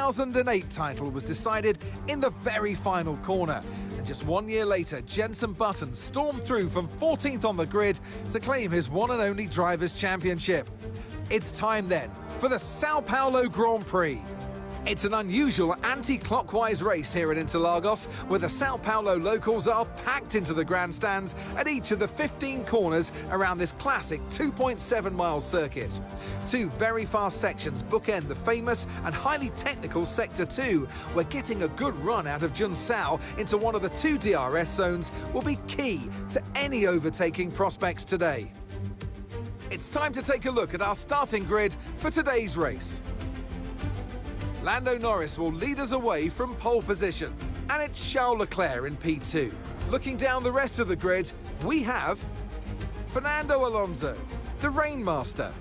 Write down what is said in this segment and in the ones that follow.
2008 title was decided in the very final corner. And just 1 year later, Jenson Button stormed through from 14th on the grid to claim his one and only Drivers' Championship. It's time then for the Sao Paulo Grand Prix. It's an unusual anti-clockwise race here at Interlagos, where the Sao Paulo locals are packed into the grandstands at each of the 15 corners around this classic 2.7-mile circuit. Two very fast sections bookend the famous and highly technical Sector 2, where getting a good run out of Junsao into one of the two DRS zones will be key to any overtaking prospects today. It's time to take a look at our starting grid for today's race. Lando Norris will lead us away from pole position, and it's Charles Leclerc in P2. Looking down the rest of the grid, we have Fernando Alonso, the Rainmaster,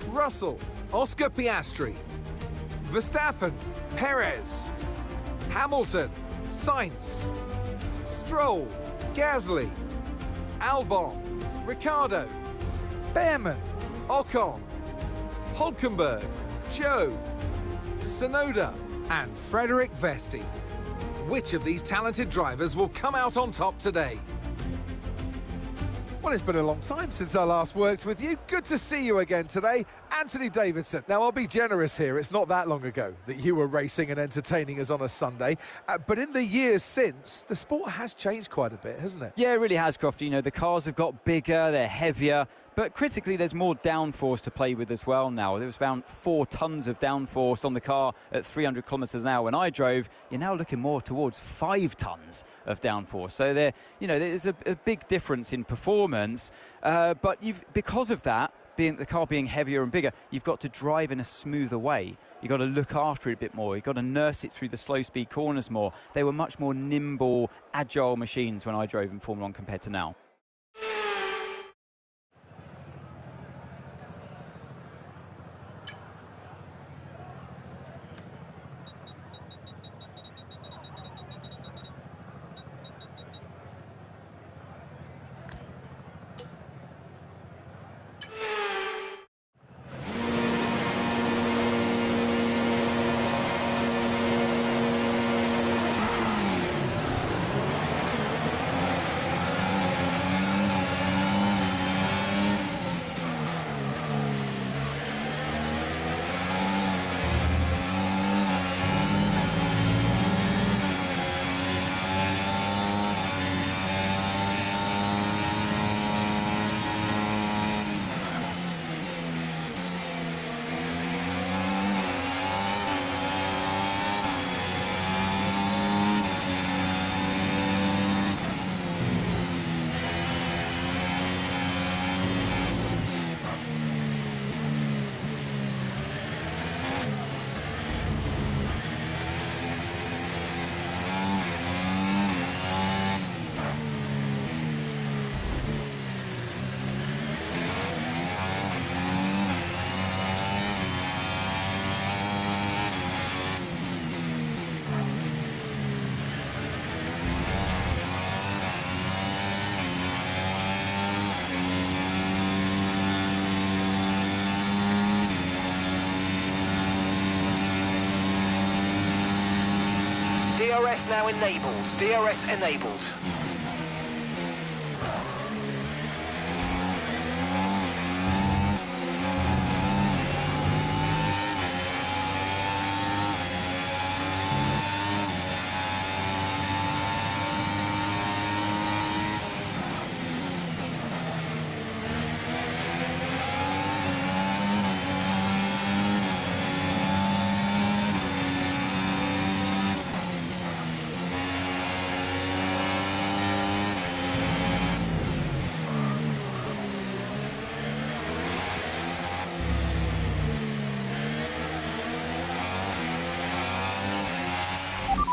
Russell, Oscar Piastri, Verstappen, Perez, Hamilton, Sainz, Stroll, Gasly, Albon, Ricciardo, Behrman, Ocon, Hülkenberg, Zhou, Tsunoda and Frederick Vesti. Which of these talented drivers will come out on top today? Well, it's been a long time since I last worked with you. Good to see you again today, Anthony Davidson. Now, I'll be generous here. It's not that long ago that you were racing and entertaining us on a Sunday. But in the years since, the sport has changed quite a bit, hasn't it? Yeah, it really has, Crofty. You know, the cars have got bigger, they're heavier. But critically, there's more downforce to play with as well now. There was around 4 tons of downforce on the car at 300 kilometres an hour when I drove. You're now looking more towards 5 tons of downforce. So there's a big difference in performance. But because of that, the car being heavier and bigger, you've got to drive in a smoother way. You've got to look after it a bit more. You've got to nurse it through the slow-speed corners more. They were much more nimble, agile machines when I drove in Formula 1 compared to now. DRS now enabled. DRS enabled.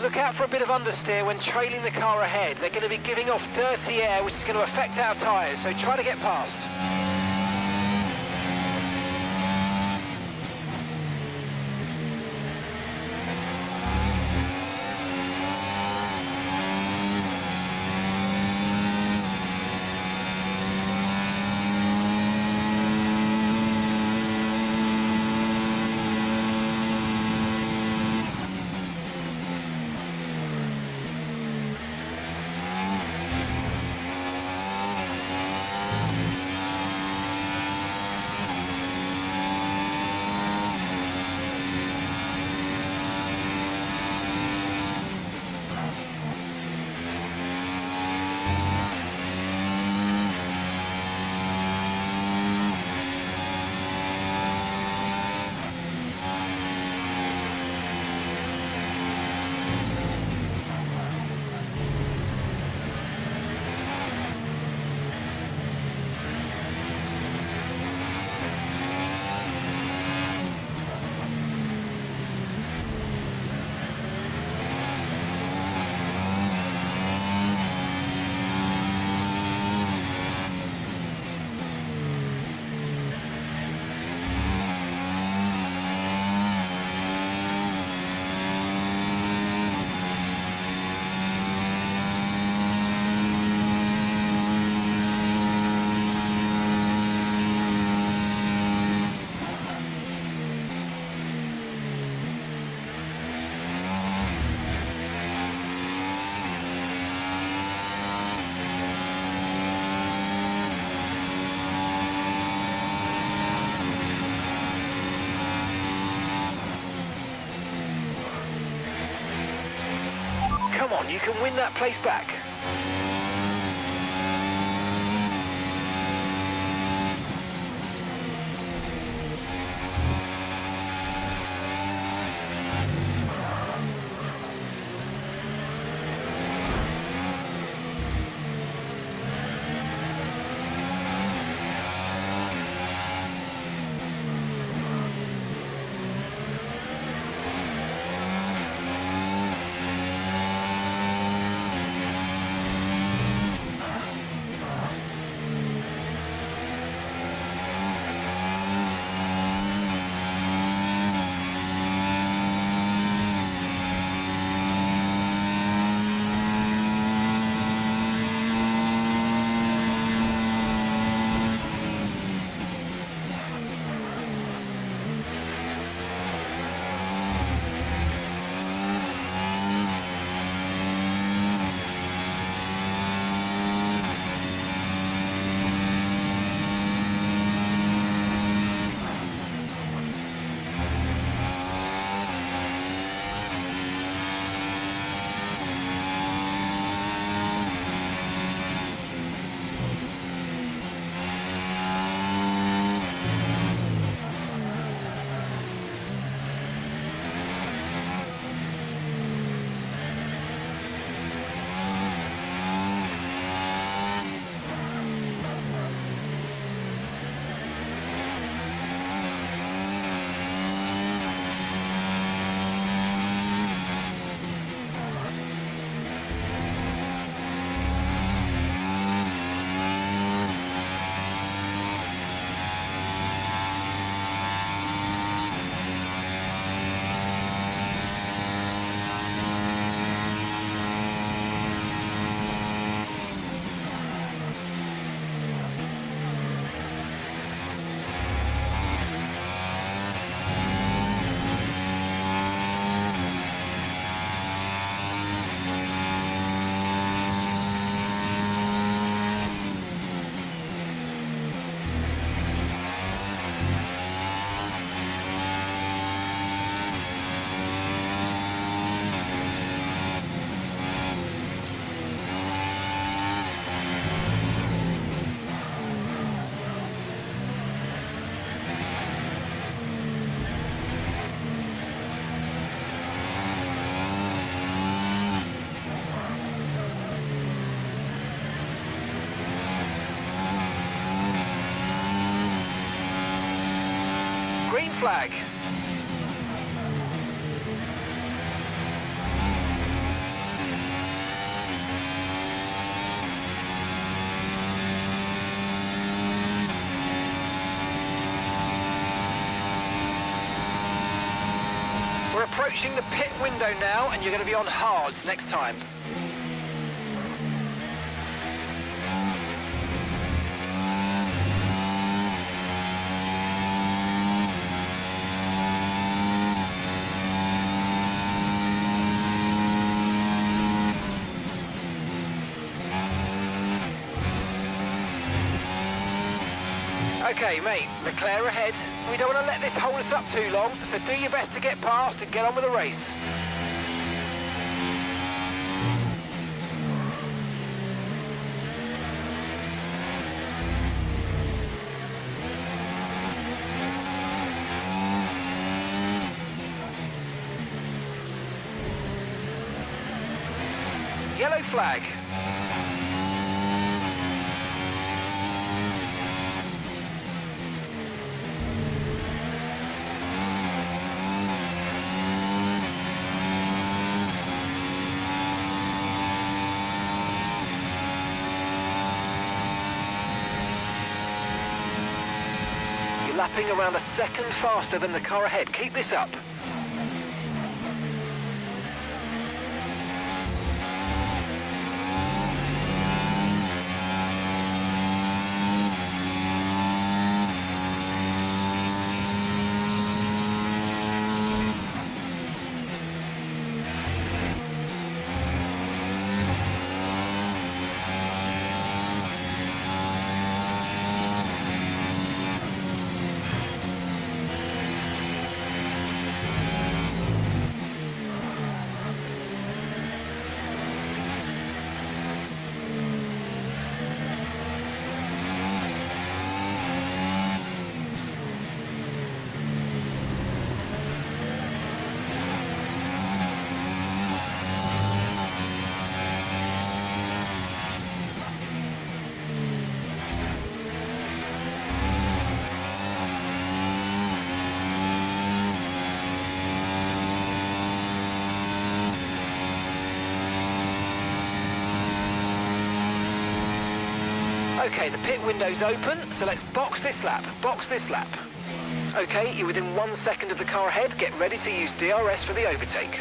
Look out for a bit of understeer when trailing the car ahead. They're going to be giving off dirty air, which is going to affect our tyres, so try to get past. Come on, you can win that place back. Green flag. We're approaching the pit window now, and you're going to be on hards next time. Okay, mate, Leclerc ahead. We don't want to let this hold us up too long, so do your best to get past and get on with the race. Yellow flag. Lapping around a second faster than the car ahead. Keep this up. Okay, the pit window's open, so let's box this lap, Okay, you're within 1 second of the car ahead. Get ready to use DRS for the overtake.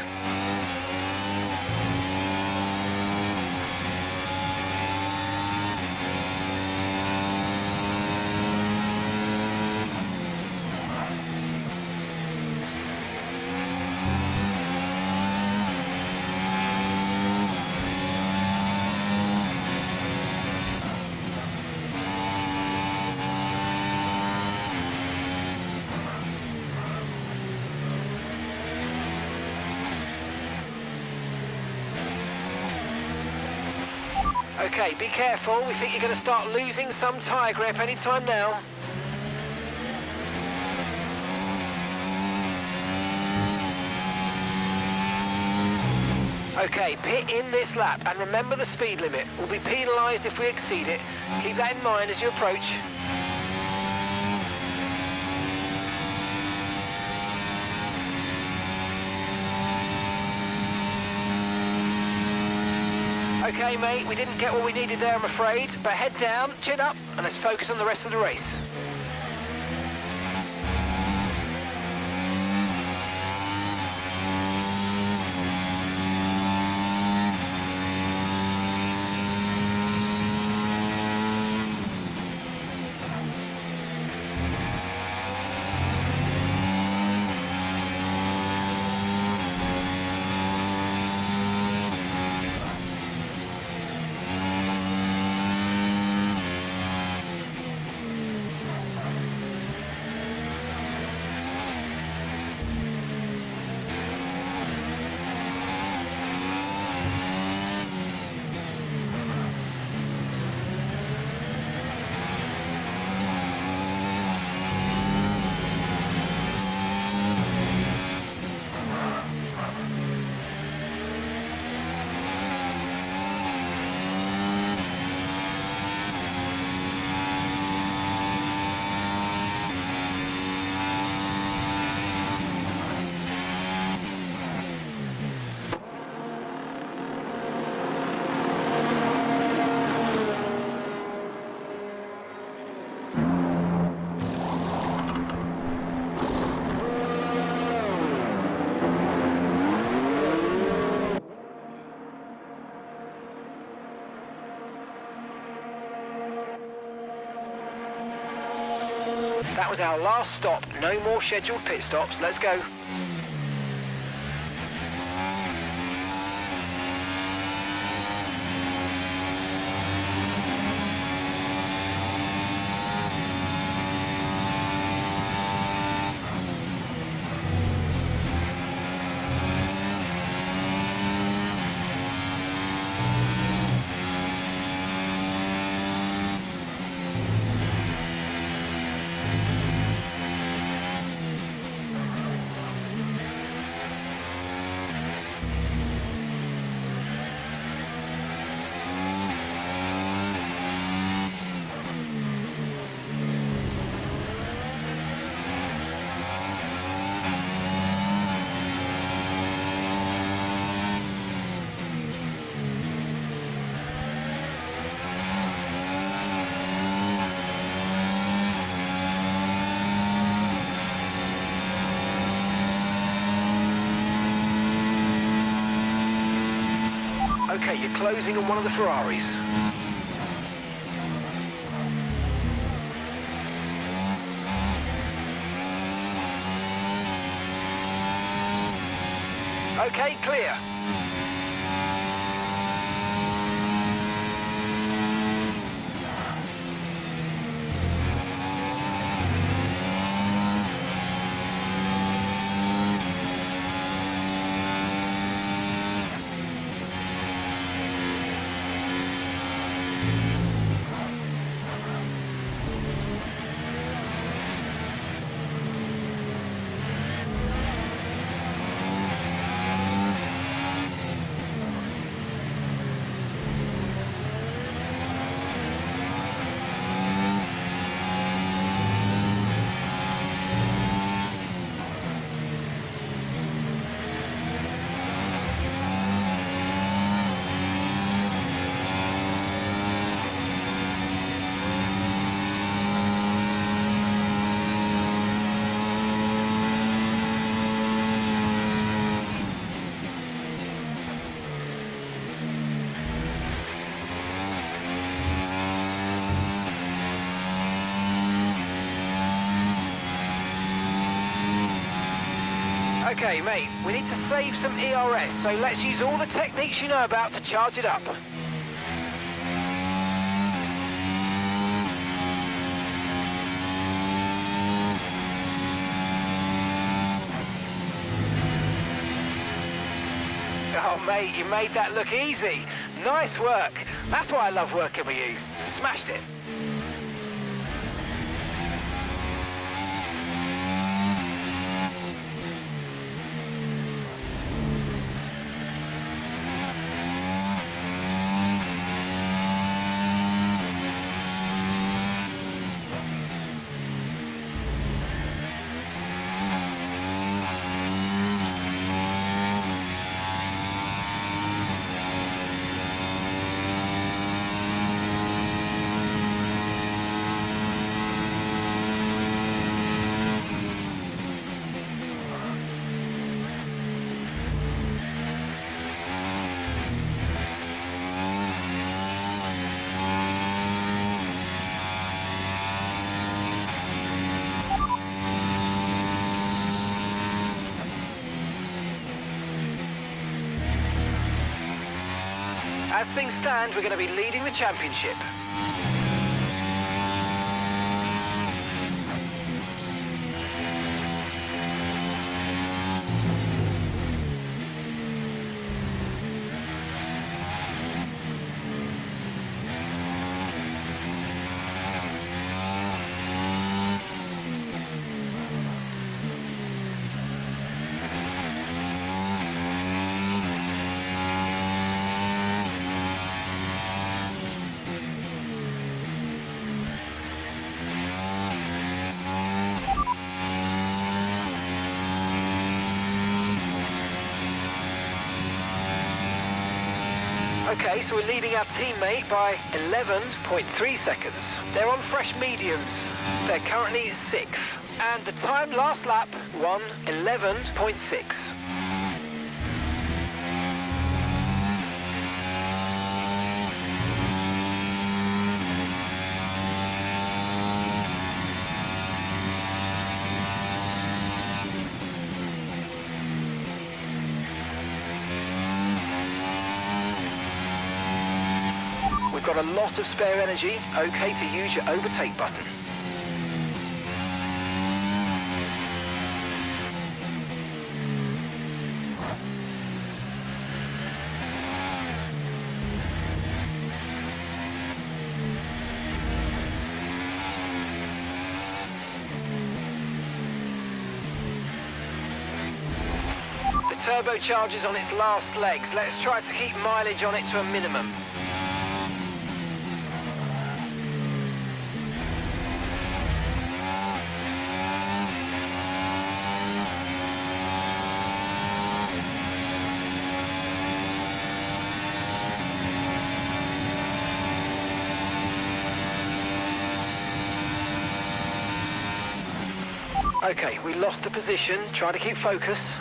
Okay, be careful. We think you're going to start losing some tyre grip any time now. Okay, pit in this lap and remember the speed limit. We'll be penalised if we exceed it. Keep that in mind as you approach. Okay, mate, we didn't get what we needed there, I'm afraid. But head down, chin up, and let's focus on the rest of the race. That was our last stop. No more scheduled pit stops. Let's go. Okay, you're closing on one of the Ferraris. Okay, clear. Okay, mate, we need to save some ERS, so let's use all the techniques you know about to charge it up. Oh, mate, you made that look easy. Nice work. That's why I love working with you. Smashed it. As things stand, we're going to be leading the championship. Okay, so we're leading our teammate by 11.3 seconds. They're on fresh mediums. They're currently 6th. And the time last lap, 1:11.6. We've got a lot of spare energy, okay to use your overtake button. The turbocharger's on its last legs. Let's try to keep mileage on it to a minimum. Okay, we lost the position. Try to keep focus.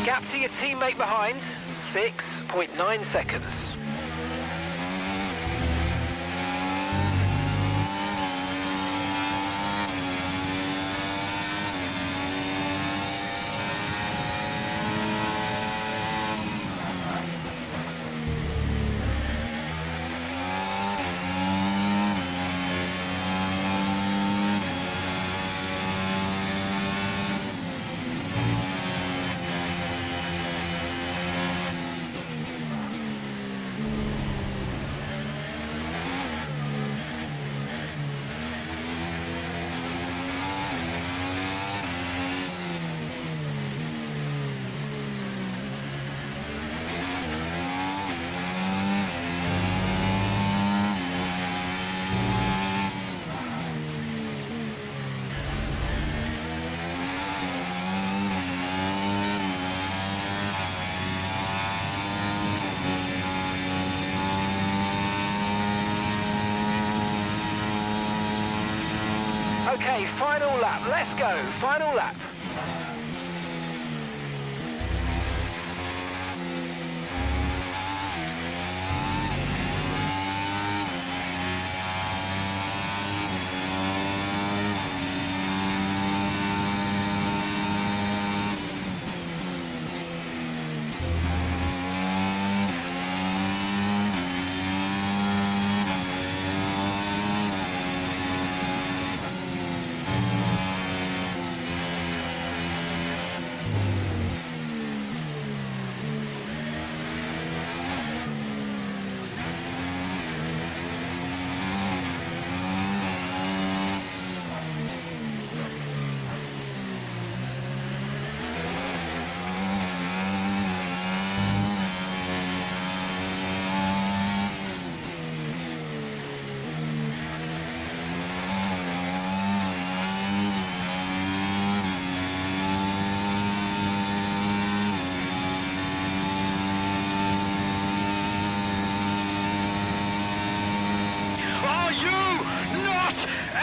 Gap to your teammate behind, 6.9 seconds. Okay, final lap. Let's go. Final lap.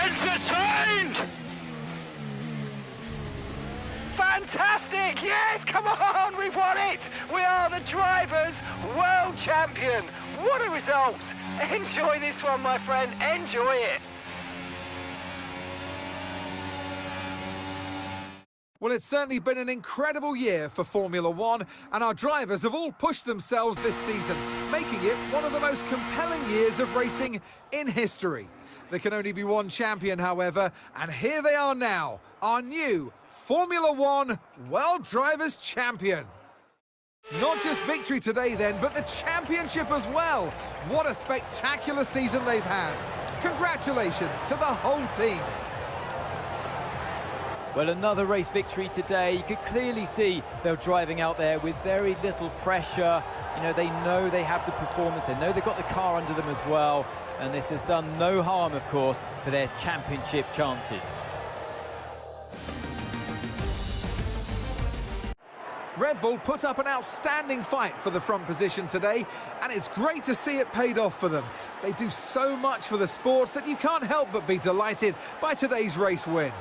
Entertained! Fantastic! Yes, come on, we've won it! We are the Drivers' World Champion! What a result! Enjoy this one, my friend, enjoy it! Well, it's certainly been an incredible year for Formula One, and our drivers have all pushed themselves this season, making it one of the most compelling years of racing in history. There can only be one champion, however, and here they are now, our new Formula One World Drivers' Champion. Not just victory today then, but the championship as well. What a spectacular season they've had. Congratulations to the whole team. Well, another race victory today. You could clearly see they're driving out there with very little pressure. You know they have the performance, they know they've got the car under them as well. And this has done no harm, of course, for their championship chances. Red Bull put up an outstanding fight for the front position today, and it's great to see it paid off for them. They do so much for the sport that you can't help but be delighted by today's race win.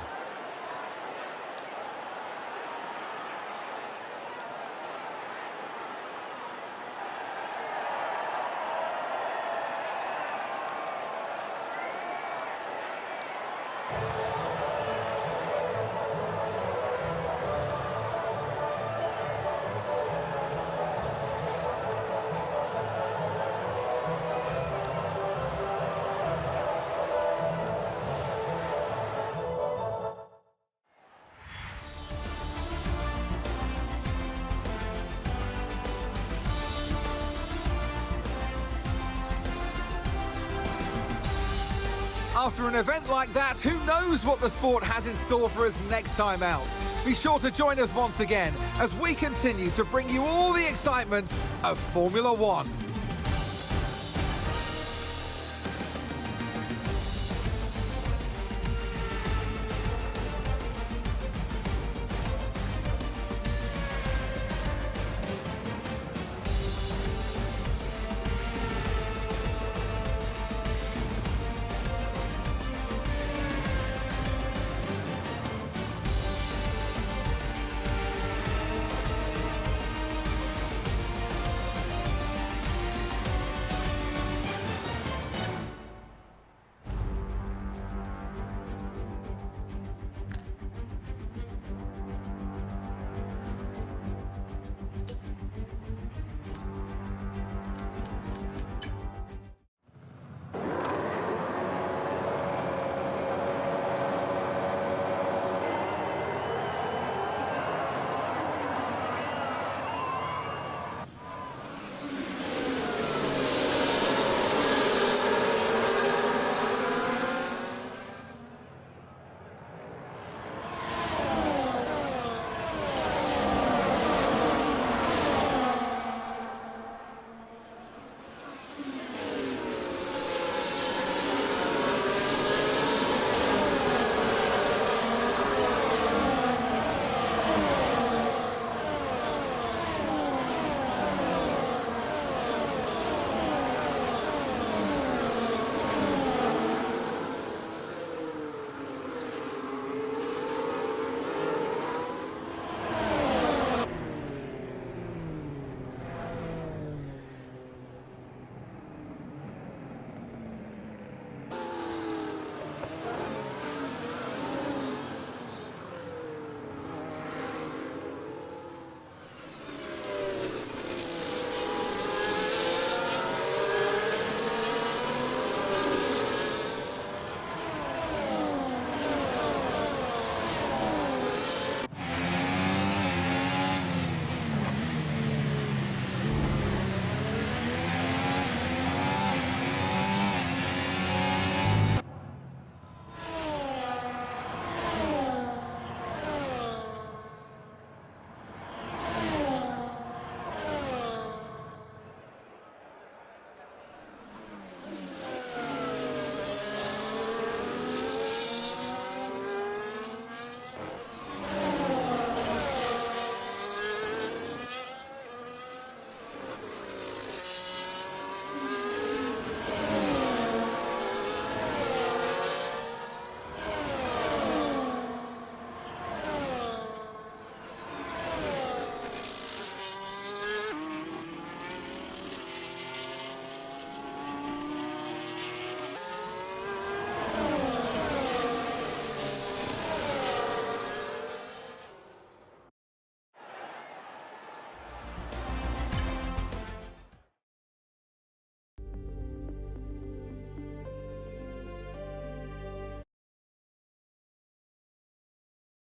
After an event like that, who knows what the sport has in store for us next time out? Be sure to join us once again as we continue to bring you all the excitement of Formula One.